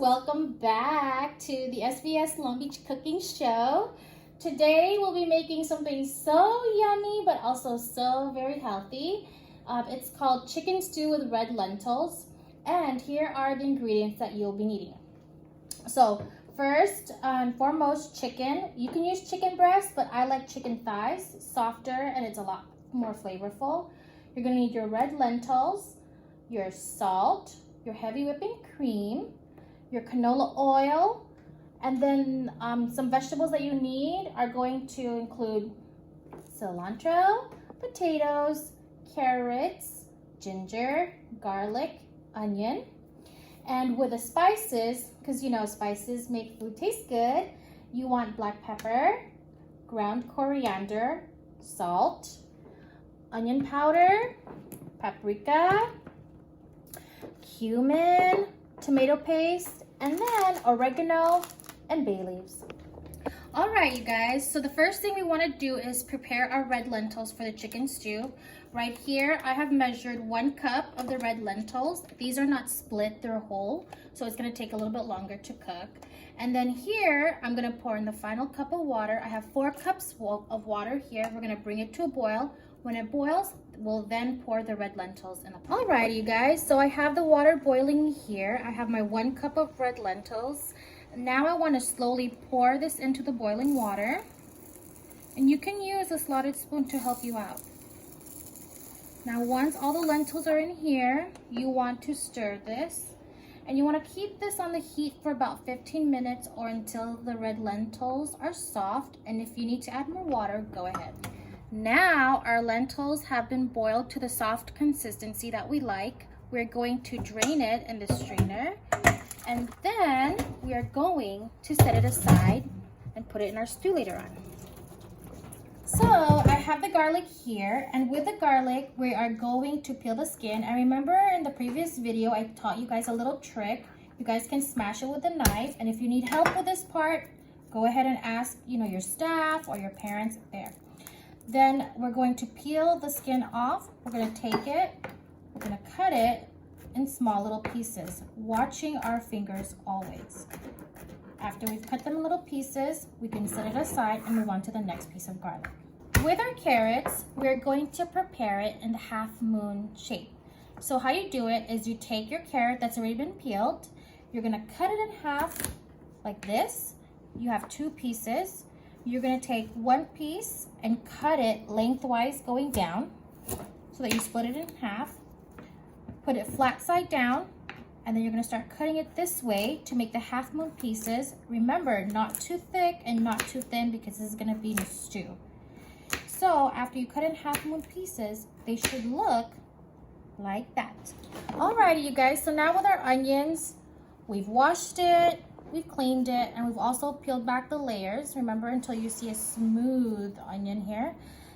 welcome back to the SVS Long Beach Cooking Show. Today we'll be making something so yummy but also so very healthy. It's called chicken stew with red lentils, and here are the ingredients that you'll be needing. So first and foremost, chicken. You can use chicken breast, but I like chicken thighs, softer and it's a lot more flavorful. You're going to need your red lentils, your salt, your heavy whipping cream, your canola oil, and then some vegetables that you need are going to include cilantro, potatoes, carrots, ginger, garlic, onion. And with the spices, because you know spices make food taste good, you want black pepper, ground coriander, salt, onion powder, paprika, cumin, tomato paste, and then oregano and bay leaves. All right, you guys, so the first thing we want to do is prepare our red lentils for the chicken stew. Right here, I have measured 1 cup of the red lentils. These are not split, they're whole, so it's going to take a little bit longer to cook. And then here, I'm going to pour in the final cup of water. I have 4 cups of water here. We're going to bring it to a boil. When it boils, we'll then pour the red lentils in. Alrighty, you guys, so I have the water boiling here. I have my 1 cup of red lentils. Now I want to slowly pour this into the boiling water. And you can use a slotted spoon to help you out. Now once all the lentils are in here, you want to stir this. And you want to keep this on the heat for about 15 minutes or until the red lentils are soft. And if you need to add more water, go ahead. Now our lentils have been boiled to the soft consistency that we like. We're going to drain it in the strainer, and then we are going to set it aside and put it in our stew later on. So I have the garlic here, and with the garlic we are going to peel the skin. And remember in the previous video I taught you guys a little trick. You guys can smash it with a knife, and if you need help with this part, go ahead and ask your staff or your parents there. Then we're going to peel the skin off. We're going to take it, we're going to cut it in small little pieces, watching our fingers always. After we've cut them in little pieces, we can set it aside and move on to the next piece of garlic. With our carrots, we're going to prepare it in the half moon shape. So how you do it is you take your carrot that's already been peeled, you're going to cut it in half like this. You have 2 pieces. You're going to take 1 piece and cut it lengthwise going down so that you split it in half. Put it flat side down, and then you're going to start cutting it this way to make the half moon pieces. Remember, not too thick and not too thin because this is going to be in a stew. So after you cut in half moon pieces, they should look like that. Alrighty, you guys, so now with our onions, we've washed it, we've cleaned it, and we've also peeled back the layers. Remember, until you see a smooth onion here.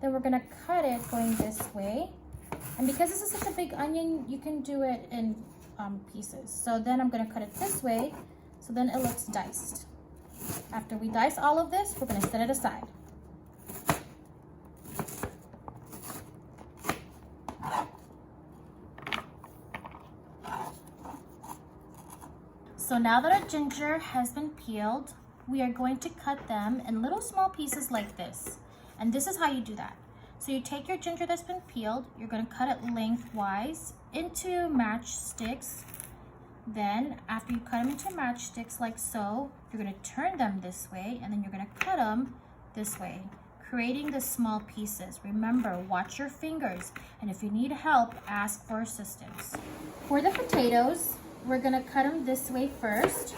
Then we're going to cut it going this way. And because this is such a big onion, you can do it in pieces. So then I'm going to cut it this way, so then it looks diced. After we dice all of this, we're going to set it aside. So now that our ginger has been peeled, we are going to cut them in little small pieces like this. And this is how you do that. So you take your ginger that's been peeled, you're going to cut it lengthwise into matchsticks. Then after you cut them into matchsticks like so, you're going to turn them this way, and then you're going to cut them this way, creating the small pieces. Remember, watch your fingers, and if you need help, ask for assistance. For the potatoes, we're going to cut them this way first,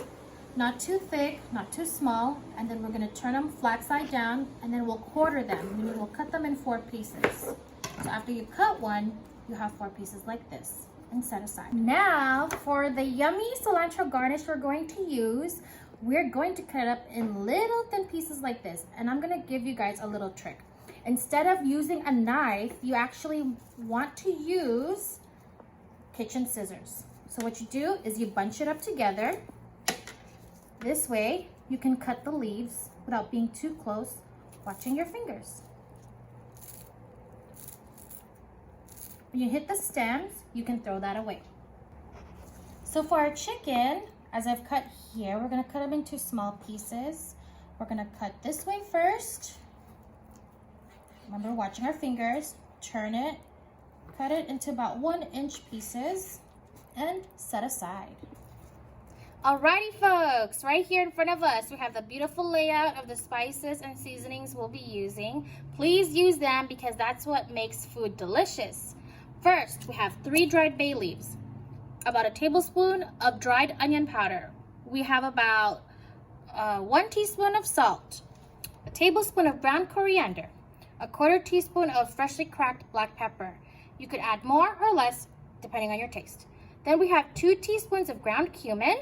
not too thick, not too small, and then we're going to turn them flat side down, and then we'll quarter them, meaning we'll cut them in 4 pieces. So after you cut one, you have 4 pieces like this and set aside. Now for the yummy cilantro garnish we're going to use, we're going to cut it up in little thin pieces like this, and I'm going to give you guys a little trick. Instead of using a knife, you actually want to use kitchen scissors. So what you do is you bunch it up together. This way, you can cut the leaves without being too close, watching your fingers. When you hit the stems, you can throw that away. So for our chicken, as I've cut here, we're gonna cut them into small pieces. We're gonna cut this way first. Remember, watching our fingers, turn it, cut it into about 1-inch pieces, and set aside. Alrighty folks, right here in front of us, we have the beautiful layout of the spices and seasonings we'll be using. Please use them because that's what makes food delicious. First, we have 3 dried bay leaves, about a tablespoon of dried onion powder. We have about 1 teaspoon of salt, a tablespoon of ground coriander, a 1/4 teaspoon of freshly cracked black pepper. You could add more or less depending on your taste. Then we have 2 teaspoons of ground cumin.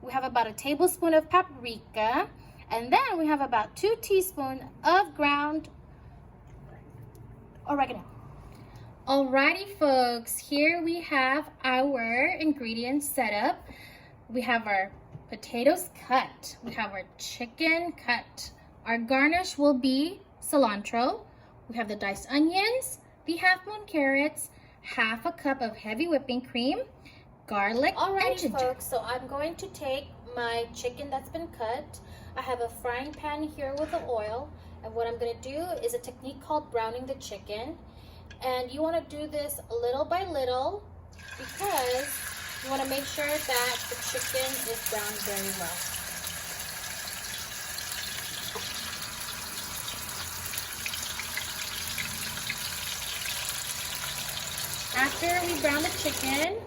We have about a tablespoon of paprika, and then we have about 2 teaspoons of ground oregano. Alrighty folks, here we have our ingredients set up. We have our potatoes cut. We have our chicken cut. Our garnish will be cilantro. We have the diced onions, the half-moon carrots, 1/2 cup of heavy whipping cream, garlic, and ginger. Folks, so I'm going to take my chicken that's been cut. I have a frying pan here with the oil, and what I'm going to do is a technique called browning the chicken. And you want to do this little by little because you want to make sure that the chicken is browned very well. After we brown the chicken,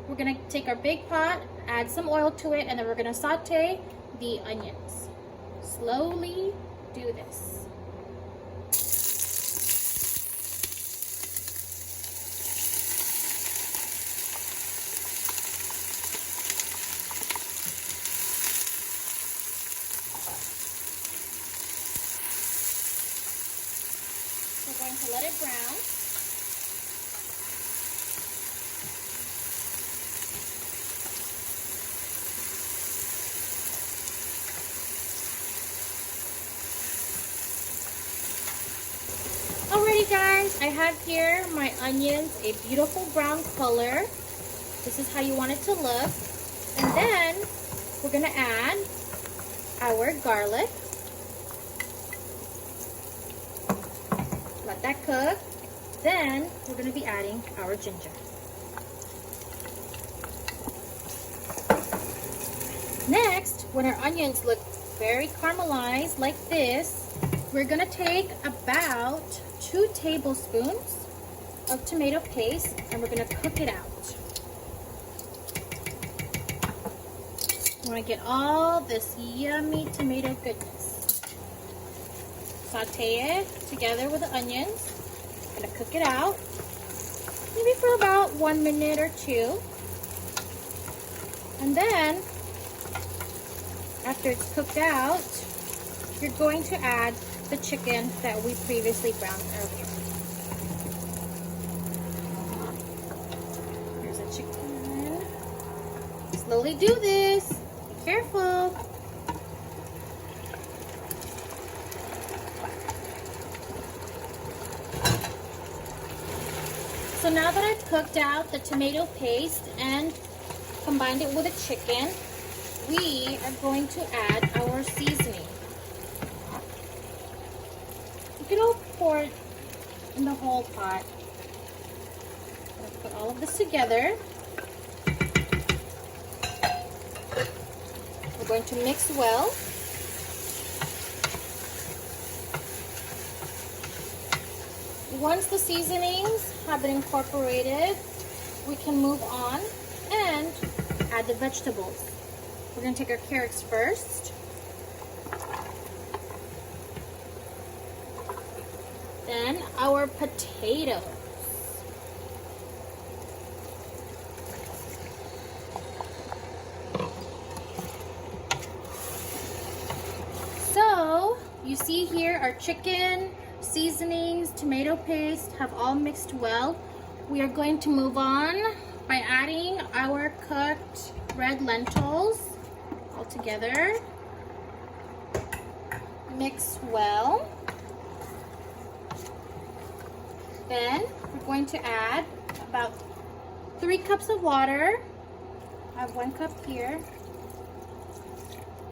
we're going to take our big pot, add some oil to it, and then we're going to saute the onions. Slowly do this. We're going to let it brown. Alrighty guys, I have here my onions, a beautiful brown color. This is how you want it to look. And then we're going to add our garlic. Let that cook. Then we're going to be adding our ginger. Next, when our onions look very caramelized like this, we're going to take about 2 tablespoons of tomato paste and we're going to cook it out. We want to get all this yummy tomato goodness. Saute it together with the onions. I'm going to cook it out, maybe for about 1 minute or 2. And then, after it's cooked out, you're going to add the chicken that we previously browned earlier. Here's the chicken. Slowly do this. Be careful. So now that I've cooked out the tomato paste and combined it with the chicken, we are going to add our seasoning. You can all pour it in the whole pot. I'm going to put all of this together. We're going to mix well. Once the seasonings have been incorporated, we can move on and add the vegetables. We're going to take our carrots first. Then our potatoes. So, you see here our chicken, seasonings, tomato paste have all mixed well. We are going to move on by adding our cooked red lentils all together. Mix well. Then we're going to add about 3 cups of water. I have 1 cup here.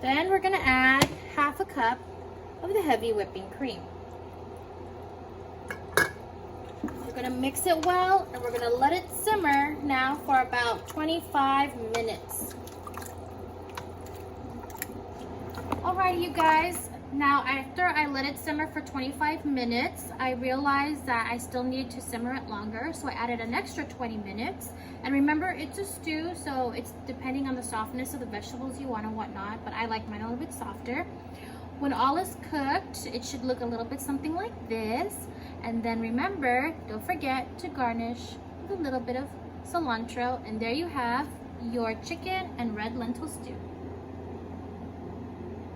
Then we're gonna add half a cup of the heavy whipping cream. We're gonna mix it well, and we're gonna let it simmer now for about 25 minutes. Alright, you guys, now after I let it simmer for 25 minutes, I realized that I still needed to simmer it longer, so I added an extra 20 minutes. And remember, it's a stew, so it's depending on the softness of the vegetables you want and whatnot, but I like mine a little bit softer. When all is cooked, it should look a little bit something like this. And then remember, don't forget to garnish with a little bit of cilantro, and there you have your chicken and red lentil stew.